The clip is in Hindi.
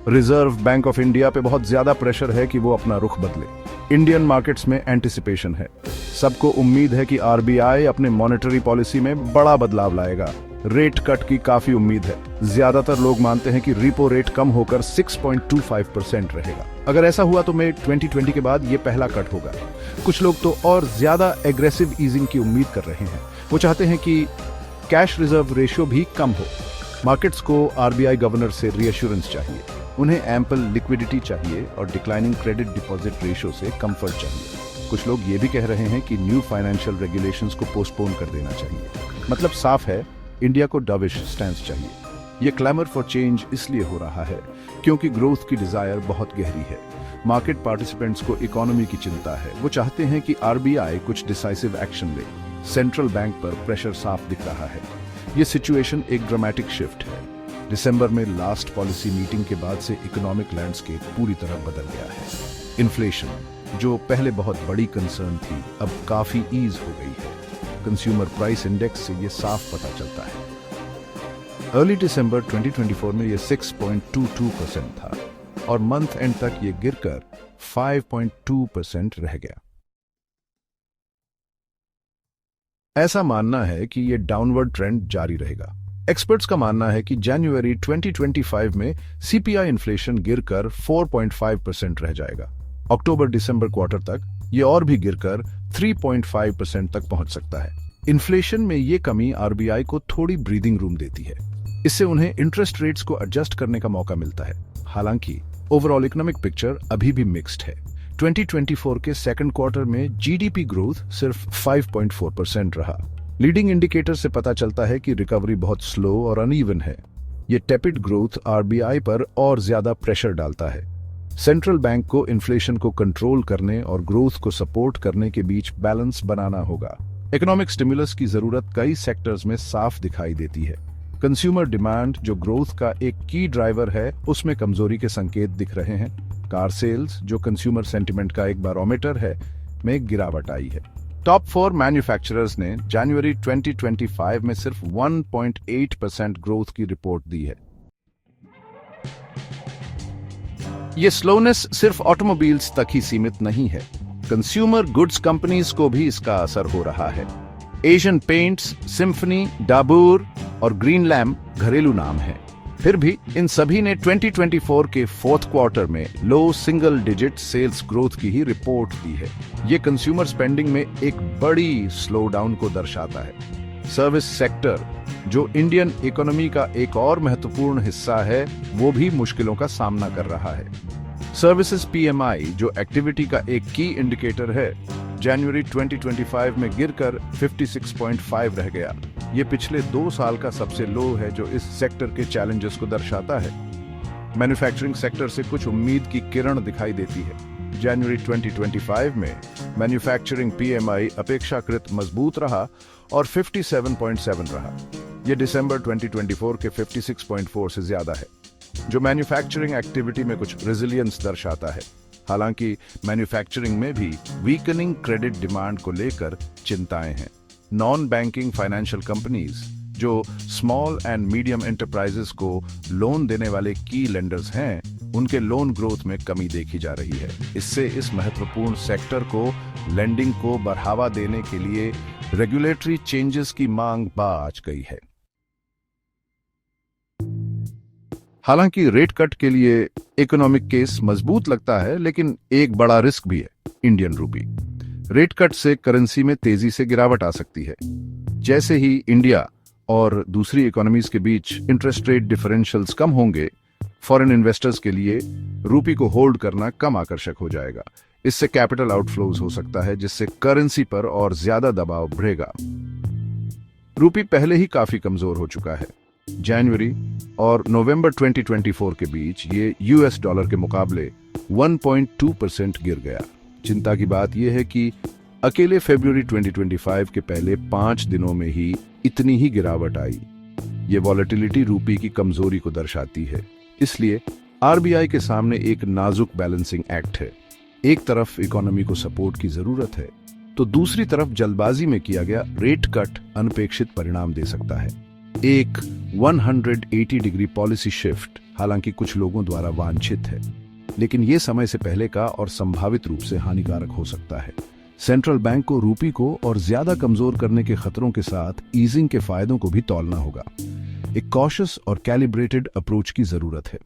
रिजर्व बैंक ऑफ इंडिया पे बहुत ज्यादा प्रेशर है कि वो अपना रुख बदले। इंडियन मार्केट्स में एंटिसिपेशन है, सबको उम्मीद है कि आरबीआई अपने मॉनेटरी पॉलिसी में बड़ा बदलाव लाएगा। रेट कट की काफी उम्मीद है। ज्यादातर लोग मानते हैं कि रिपो रेट कम होकर 6.25% रहेगा। अगर ऐसा हुआ तो मई 2020 के बाद ये पहला कट होगा। कुछ लोग तो और ज्यादा एग्रेसिव ईजिंग की उम्मीद कर रहे हैं। वो चाहते हैं कि कैश रिजर्व रेशियो भी कम हो। मार्केट्स को आरबीआई गवर्नर से रीअश्योरेंस चाहिए, उन्हें एम्पल लिक्विडिटी चाहिए और डिक्लाइनिंग क्रेडिट डिपॉजिट रेशियो से कंफर्ट चाहिए। कुछ लोग ये भी कह रहे हैं कि न्यू फाइनेंशियल रेगुलेशंस को पोस्टपोन कर देना चाहिए। मतलब साफ है, इंडिया को डविश स्टैंस चाहिए। ये क्लैमर फॉर चेंज इसलिए हो रहा है क्योंकि ग्रोथ की डिजायर बहुत गहरी है। मार्केट पार्टिसिपेंट्स को इकोनॉमी की चिंता है। वो चाहते हैं कि आरबीआई कुछ डिसाइसिव एक्शन ले। सेंट्रल बैंक पर प्रेशर साफ दिख रहा है। ये सिचुएशन एक ड्रामेटिक शिफ्ट है। दिसंबर में लास्ट पॉलिसी मीटिंग के बाद से इकोनॉमिक लैंडस्केप पूरी तरह बदल गया है। इन्फ्लेशन, जो पहले बहुत बड़ी कंसर्न थी, अब काफी ईज हो गई है। कंज्यूमर प्राइस इंडेक्स से ये साफ पता चलता है। अर्ली दिसंबर 2024 में ये 6.22% था और मंथ एंड तक ये गिरकर 5.2% रह गया। ऐसा मानना है कि ये डाउनवर्ड ट्रेंड जारी रहेगा। एक्सपर्ट्स का मानना है कि जनवरी 2025 में सीपीआई इन्फ्लेशन गिरकर 4.5% रह जाएगा। अक्टूबर दिसंबर क्वार्टर तक ये और भी गिरकर 3.5% तक पहुंच सकता है। इन्फ्लेशन में ये कमी आरबीआई को थोड़ी ब्रीदिंग रूम देती है। इससे उन्हें इंटरेस्ट रेट्स को एडजस्ट करने का मौका मिलता है। हालांकि ओवरऑल इकोनॉमिक पिक्चर अभी भी मिक्स्ड है। 2024 के सेकंड क्वार्टर में जीडीपी ग्रोथ सिर्फ 5.4% रहा। लीडिंग इंडिकेटर से पता चलता है कि रिकवरी बहुत स्लो और अनइवन है। ये टेपिड ग्रोथ आरबीआई पर और ज्यादा प्रेशर डालता है। सेंट्रल बैंक को इन्फ्लेशन को कंट्रोल करने और ग्रोथ को सपोर्ट करने के बीच बैलेंस बनाना होगा। इकोनॉमिक स्टिमुलस की जरूरत कई सेक्टर्स में साफ दिखाई देती है। कंज्यूमर डिमांड, जो ग्रोथ का एक की ड्राइवर है, उसमें कमजोरी के संकेत दिख रहे हैं। कार सेल्स, जो कंज्यूमर सेंटिमेंट का एक बारोमीटर है, में गिरावट आई है। टॉप 4 मैन्युफैक्चरर्स ने जनवरी 2025 में सिर्फ 1.8% ग्रोथ की रिपोर्ट दी है। ये स्लोनेस सिर्फ ऑटोमोबाइल्स तक ही सीमित नहीं है। कंज्यूमर गुड्स कंपनीज को भी इसका असर हो रहा है। एशियन पेंट्स, सिम्फनी, डाबूर और ग्रीन लैम्प घरेलू नाम हैं। फिर भी इन सभी ने 2024 के फोर्थ क्वार्टर में लो सिंगल डिजिट सेल्स ग्रोथ की ही रिपोर्ट दी है। ये कंज्यूमर स्पेंडिंग में एक बड़ी स्लो डाउन को दर्शाता है। सर्विस सेक्टर, जो इंडियन इकोनॉमी का एक और महत्वपूर्ण हिस्सा है, वो भी मुश्किलों का सामना कर रहा है। सर्विसेज पीएमआई, जो एक्टिविटी का एक की इंडिकेटर है, जनवरी 2025 में गिरकर 56.5 रह गया। ये पिछले 2 साल का सबसे लो है, जो इस सेक्टर के चैलेंजेस को दर्शाता है। मैन्युफैक्चरिंग सेक्टर से कुछ उम्मीद की किरण दिखाई देती है। जनवरी 2025 में मैन्युफैक्चरिंग पीएमआई अपेक्षाकृत मजबूत रहा और 57.7 रहा। यह दिसंबर 2024 के 56.4 से ज्यादा है, जो मैन्युफैक्चरिंग एक्टिविटी में कुछ रेजिलियंस दर्शाता है। हालांकि मैन्युफैक्चरिंग में भी वीकनिंग क्रेडिट डिमांड को लेकर चिंताएं हैं। नॉन बैंकिंग फाइनेंशियल कंपनीज, जो स्मॉल एंड मीडियम एंटरप्राइजेस को लोन देने वाले की लेंडर्स हैं, उनके लोन ग्रोथ में कमी देखी जा रही है। इससे इस महत्वपूर्ण सेक्टर को लेंडिंग को बढ़ावा देने के लिए रेगुलेटरी चेंजेस की मांग बाज गई है। हालांकि रेट कट के लिए इकोनॉमिक केस मजबूत लगता है, लेकिन एक बड़ा रिस्क भी है, इंडियन रूपी। रेट कट से करेंसी में तेजी से गिरावट आ सकती है। जैसे ही इंडिया और दूसरी इकोनॉमीज के बीच इंटरेस्ट रेट डिफरेंशियल्स कम होंगे, फॉरेन इन्वेस्टर्स के लिए रूपी को होल्ड करना कम आकर्षक हो जाएगा। इससे कैपिटल आउटफ्लोज हो सकता है, जिससे करेंसी पर और ज्यादा दबाव बढ़ेगा। रूपी पहले ही काफी कमजोर हो चुका है। जनवरी और नवंबर 2024 के बीच ये यूएस डॉलर के मुकाबले 1.2% गिर गया। चिंता की बात यह है कि अकेले फरवरी 2025 के पहले 5 दिनों में ही इतनी ही गिरावट आई। ये वॉलेटिलिटी रूपी की कमजोरी को दर्शाती है। इसलिए आरबीआई के सामने एक नाजुक बैलेंसिंग एक्ट है। एक तरफ इकोनॉमी को सपोर्ट की जरूरत है, तो दूसरी तरफ जल्दबाजी में किया गया रेट कट अनपेक्षित परिणाम दे सकता है। एक 180 डिग्री पॉलिसी शिफ्ट हालांकि कुछ लोगों द्वारा वांछित है, लेकिन ये समय से पहले का और संभावित रूप से हानिकारक हो सकता है। सेंट्रल बैंक को रूपी को और ज्यादा कमजोर करने के खतरों के साथ ईजिंग के फायदों को भी तौलना होगा। एक कॉशियस और कैलिब्रेटेड अप्रोच की जरूरत है।